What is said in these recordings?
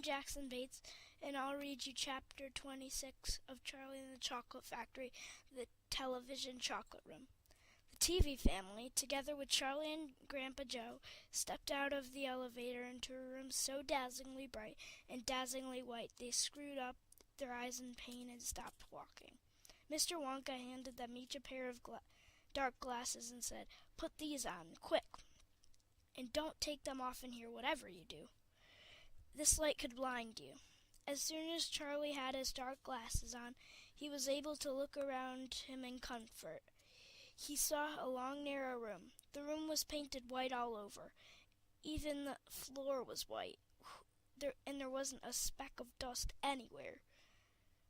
I'm Jackson Bates, and I'll read you Chapter 26 of Charlie and the Chocolate Factory, The Television Chocolate Room. The TV family, together with Charlie and Grandpa Joe, stepped out of the elevator into a room so dazzlingly bright and dazzlingly white they screwed up their eyes in pain and stopped walking. Mr. Wonka handed them each a pair of dark glasses and said, "Put these on, quick, and don't take them off in here whatever you do. This light could blind you." As soon as Charlie had his dark glasses on, he was able to look around him in comfort. He saw a long, narrow room. The room was painted white all over. Even the floor was white, and there wasn't a speck of dust anywhere.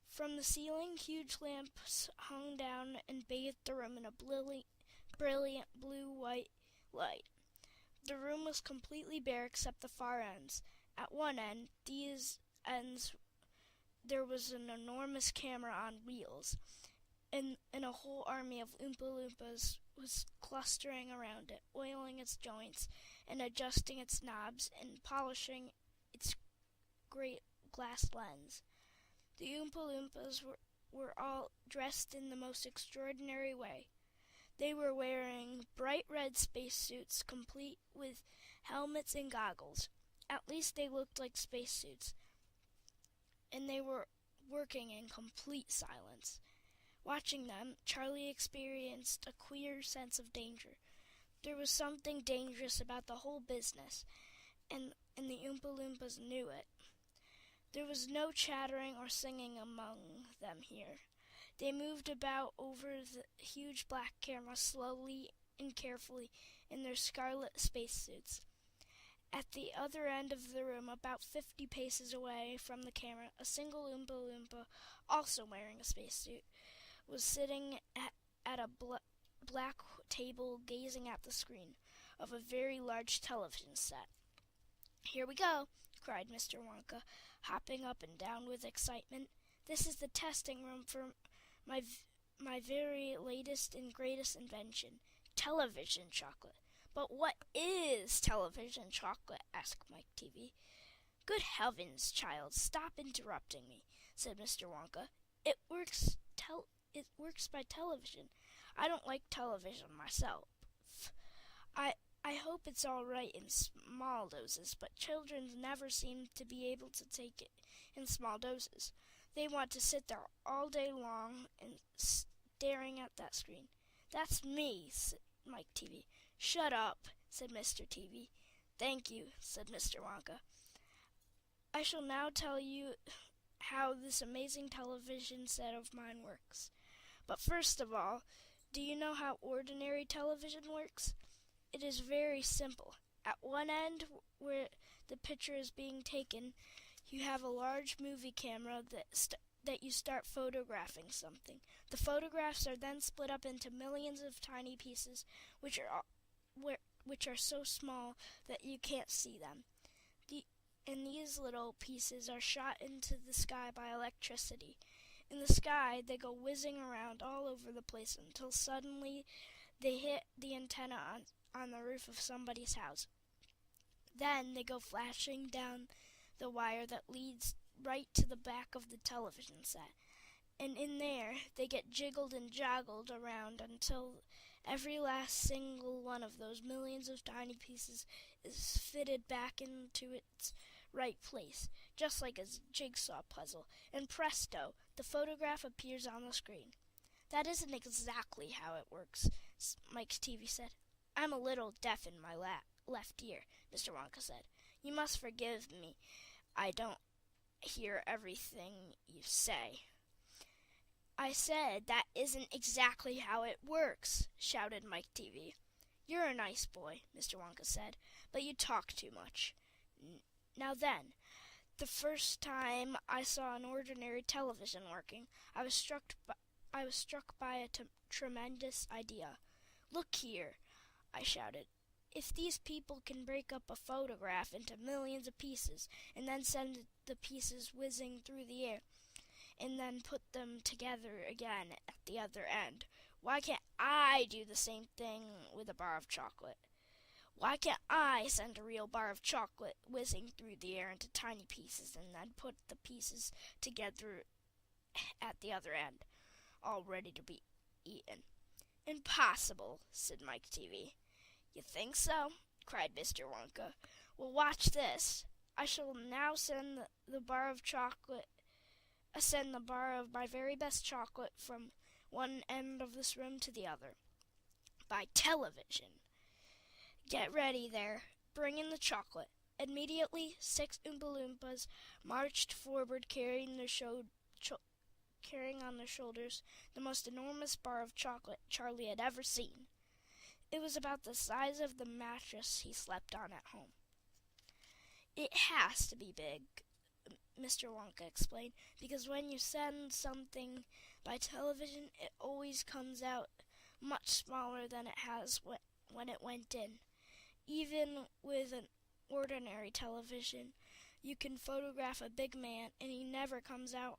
From the ceiling, huge lamps hung down and bathed the room in a brilliant blue-white light. The room was completely bare except the far ends. At one end, these ends, there was an enormous camera on wheels, and a whole army of Oompa Loompas was clustering around it, oiling its joints and adjusting its knobs and polishing its great glass lens. The Oompa Loompas were all dressed in the most extraordinary way. They were wearing bright red spacesuits, complete with helmets and goggles. At least they looked like spacesuits, and they were working in complete silence. Watching them, Charlie experienced a queer sense of danger. There was something dangerous about the whole business, and the Oompa Loompas knew it. There was no chattering or singing among them here. They moved about over the huge black camera slowly and carefully in their scarlet spacesuits. At the other end of the room, about 50 paces away from the camera, a single Oompa Loompa, also wearing a spacesuit, was sitting at a black table gazing at the screen of a very large television set. "Here we go," cried Mr. Wonka, hopping up and down with excitement. "This is the testing room for my very latest and greatest invention, television chocolate." "But what is television chocolate?" asked Mike Teavee. "Good heavens, child, stop interrupting me," said Mr. Wonka. It works by television. I don't like television myself. I hope it's all right in small doses, but children never seem to be able to take it in small doses. They want to sit there all day long and staring at that screen." "That's me," said Mike Teavee. "Shut up," said Mr. Teavee. "Thank you," said Mr. Wonka. "I shall now tell you how this amazing television set of mine works. But first of all, do you know how ordinary television works? It is very simple. At one end, where the picture is being taken, you have a large movie camera that you start photographing something. The photographs are then split up into millions of tiny pieces, which are so small that you can't see them. And these little pieces are shot into the sky by electricity. In the sky, they go whizzing around all over the place until suddenly they hit the antenna on the roof of somebody's house. Then they go flashing down the wire that leads right to the back of the television set. And in there, they get jiggled and joggled around until every last single one of those millions of tiny pieces is fitted back into its right place, just like a jigsaw puzzle. And presto, the photograph appears on the screen." "That isn't exactly how it works," Mike Teavee said. "I'm a little deaf in my left ear," Mr. Wonka said. "You must forgive me. I don't hear everything you say." "I said that isn't exactly how it works," shouted Mike Teavee. "You're a nice boy," Mr. Wonka said, "but you talk too much. Now then, the first time I saw an ordinary television working, I was struck by a tremendous idea. 'Look here,' I shouted. 'If these people can break up a photograph into millions of pieces and then send the pieces whizzing through the air, and then put them together again at the other end, why can't I do the same thing with a bar of chocolate?' Why can't I send a real bar of chocolate whizzing through the air into tiny pieces and then put the pieces together at the other end, all ready to be eaten? Impossible, said Mike TV. You think so? Cried Mr. Wonka. Well, watch this. I shall now send the bar of my very best chocolate from one end of this room to the other. By television. Get ready there. Bring in the chocolate. Immediately, 6 Oompa Loompas marched forward carrying on their shoulders the most enormous bar of chocolate Charlie had ever seen. It was about the size of the mattress he slept on at home. It has to be big, Mr. Wonka explained, because when you send something by television, it always comes out much smaller than it has when it went in. Even with an ordinary television, you can photograph a big man, and he never comes out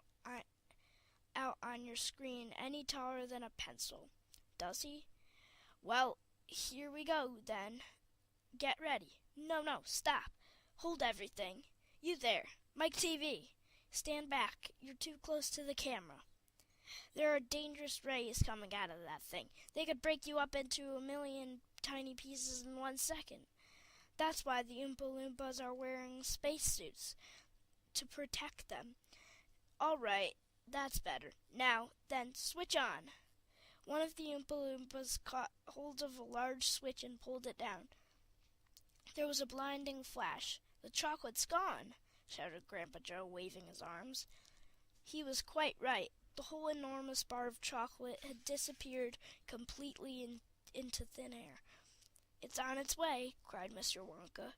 on your screen any taller than a pencil, does he? Well, here we go, then. Get ready. No, stop. Hold everything. You there, Mike TV. Stand back. You're too close to the camera. There are dangerous rays coming out of that thing. They could break you up into 1,000,000 tiny pieces in 1 second. That's why the Oompa Loompas are wearing spacesuits, to protect them. All right, that's better. Now, then, switch on. One of the Oompa Loompas caught hold of a large switch and pulled it down. There was a blinding flash. The chocolate's gone, shouted Grandpa Joe, waving his arms. He was quite right. The whole enormous bar of chocolate had disappeared completely into thin air. It's on its way, cried Mr. Wonka.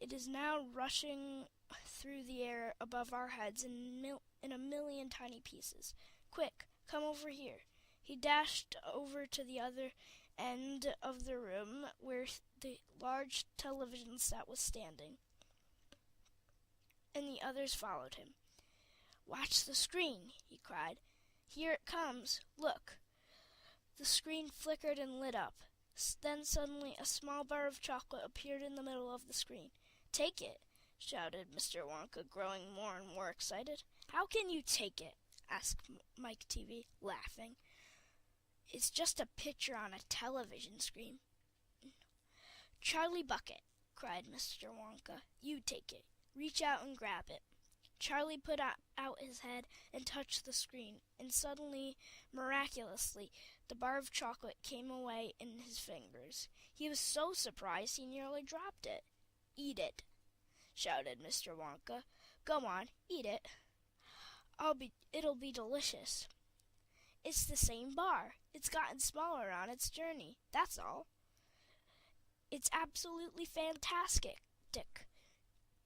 It is now rushing through the air above our heads in 1,000,000 tiny pieces. Quick, come over here. He dashed over to the other end of the room where the large television set was standing, and the others followed him. Watch the screen, he cried. Here it comes. Look. The screen flickered and lit up. Then suddenly a small bar of chocolate appeared in the middle of the screen. Take it, shouted Mr. Wonka, growing more and more excited. How can you take it? Asked Mike TV, laughing. It's just a picture on a television screen. Charlie Bucket, cried Mr. Wonka. You take it. Reach out and grab it. Charlie put out his head and touched the screen, and suddenly, miraculously, the bar of chocolate came away in his fingers. He was so surprised he nearly dropped it. Eat it, shouted Mr. Wonka. Go on, eat it. It'll be delicious. It's the same bar. It's gotten smaller on its journey, that's all. It's absolutely fantastic,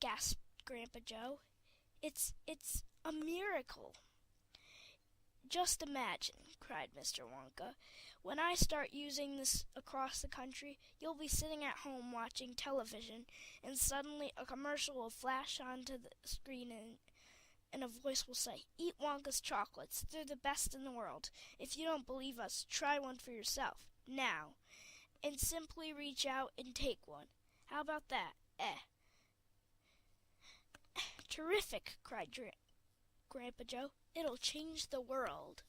gasped Grandpa Joe. It's a miracle. Just imagine, cried Mr. Wonka. When I start using this across the country, you'll be sitting at home watching television, and suddenly a commercial will flash onto the screen and a voice will say, Eat Wonka's chocolates. They're the best in the world. If you don't believe us, try one for yourself. Now. And simply reach out and take one. How about that? Terrific, cried Grandpa Joe. It'll change the world.